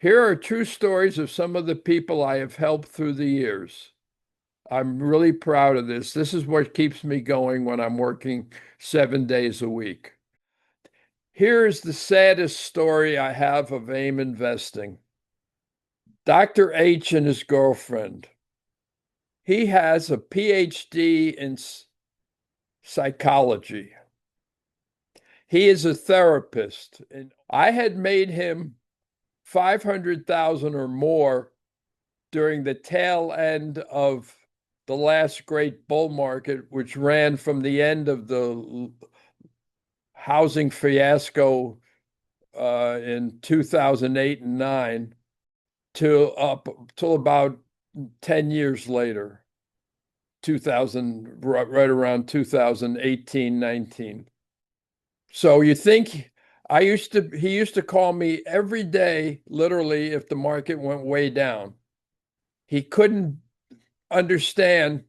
Here are true stories of some of the people I have helped through the years. I'm really proud of this. This is what keeps me going when I'm working 7 days a week. Here is the saddest story I have of AIM investing. Dr. H and his girlfriend. He has a PhD in psychology. He is a therapist, and I had made him 500,000 or more during the tail end of the last great bull market, which ran from the end of the housing fiasco in 2008 and 9 to up till about 10 years later, 2000, right around 2018, 19. So you think he used to call me every day, literally, if the market went way down. He couldn't understand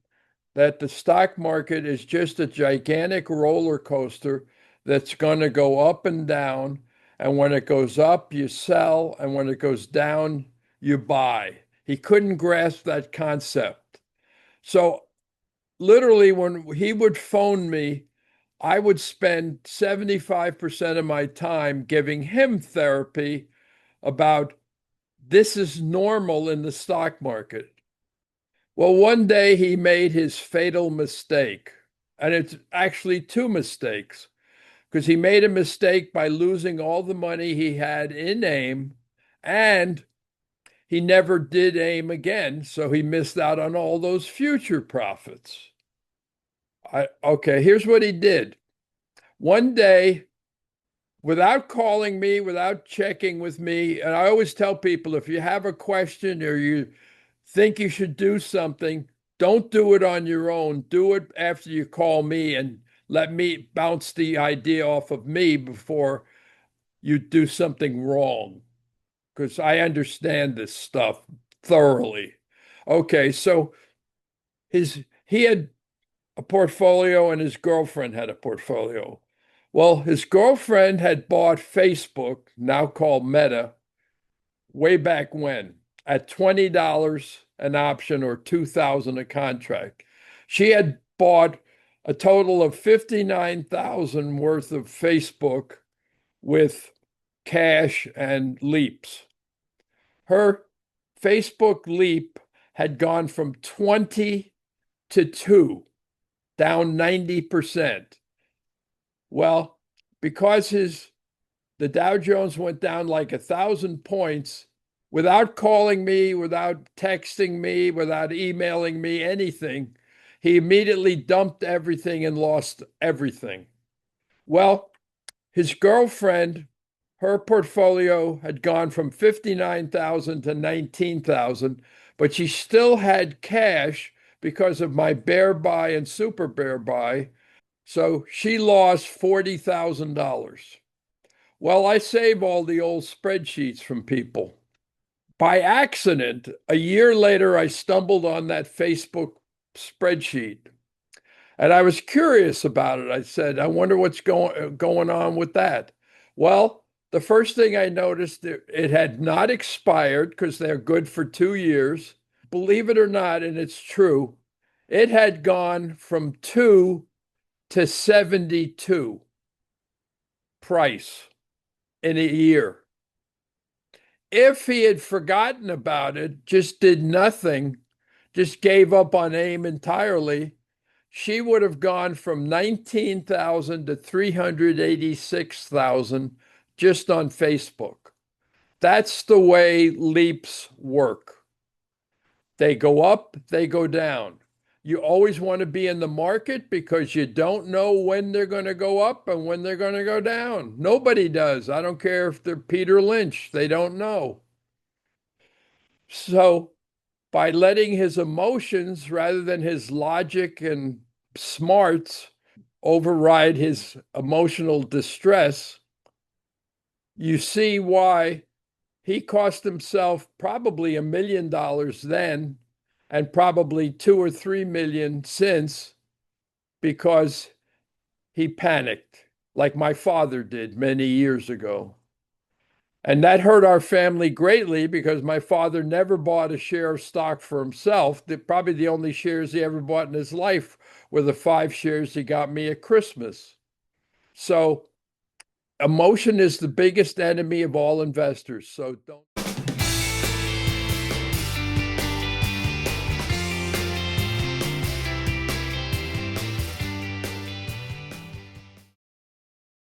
that the stock market is just a gigantic roller coaster that's going to go up and down. And when it goes up, you sell. And when it goes down, you buy. He couldn't grasp that concept. So literally, when he would phone me, I would spend 75% of my time giving him therapy about this is normal in the stock market. Well, one day he made his fatal mistake, and it's actually two mistakes because he made a mistake by losing all the money he had in AIM, and he never did AIM again, so he missed out on all those future profits. Okay, here's what he did. One day, without calling me, without checking with me, and I always tell people if you have a question or you think you should do something, don't do it on your own. Do it after you call me and let me bounce the idea off of me before you do something wrong, because I understand this stuff thoroughly. Okay, so he had a portfolio and his girlfriend had a portfolio. Well, his girlfriend had bought Facebook, now called Meta, way back when at $20 an option or 2,000 a contract. She had bought a total of 59,000 worth of Facebook with cash and leaps. Her Facebook leap had gone from 20 to 2, down 90%. Well, because the Dow Jones went down like 1,000 points without calling me, without texting me, without emailing me, anything. He immediately dumped everything and lost everything. Well, his girlfriend, her portfolio had gone from 59,000 to 19,000, but she still had cash because of my bear buy and super bear buy. So she lost $40,000. Well, I save all the old spreadsheets from people. By accident, a year later, I stumbled on that Facebook spreadsheet and I was curious about it. I said, I wonder what's going on with that. Well, the first thing I noticed, it had not expired because they're good for 2 years. Believe it or not, and it's true, it had gone from 2 to 72 price in a year. If he had forgotten about it, just did nothing, just gave up on AIM entirely, she would have gone from 19,000 to 386,000 just on Facebook. That's the way leaps work. They go up, they go down. You always want to be in the market because you don't know when they're going to go up and when they're going to go down. Nobody does. I don't care if they're Peter Lynch, they don't know. So, by letting his emotions rather than his logic and smarts override his emotional distress, you see why he cost himself probably $1 million then and probably 2 or 3 million since because he panicked like my father did many years ago. And that hurt our family greatly because my father never bought a share of stock for himself. Probably the only shares he ever bought in his life were the 5 shares he got me at Christmas. So emotion is the biggest enemy of all investors. So don't.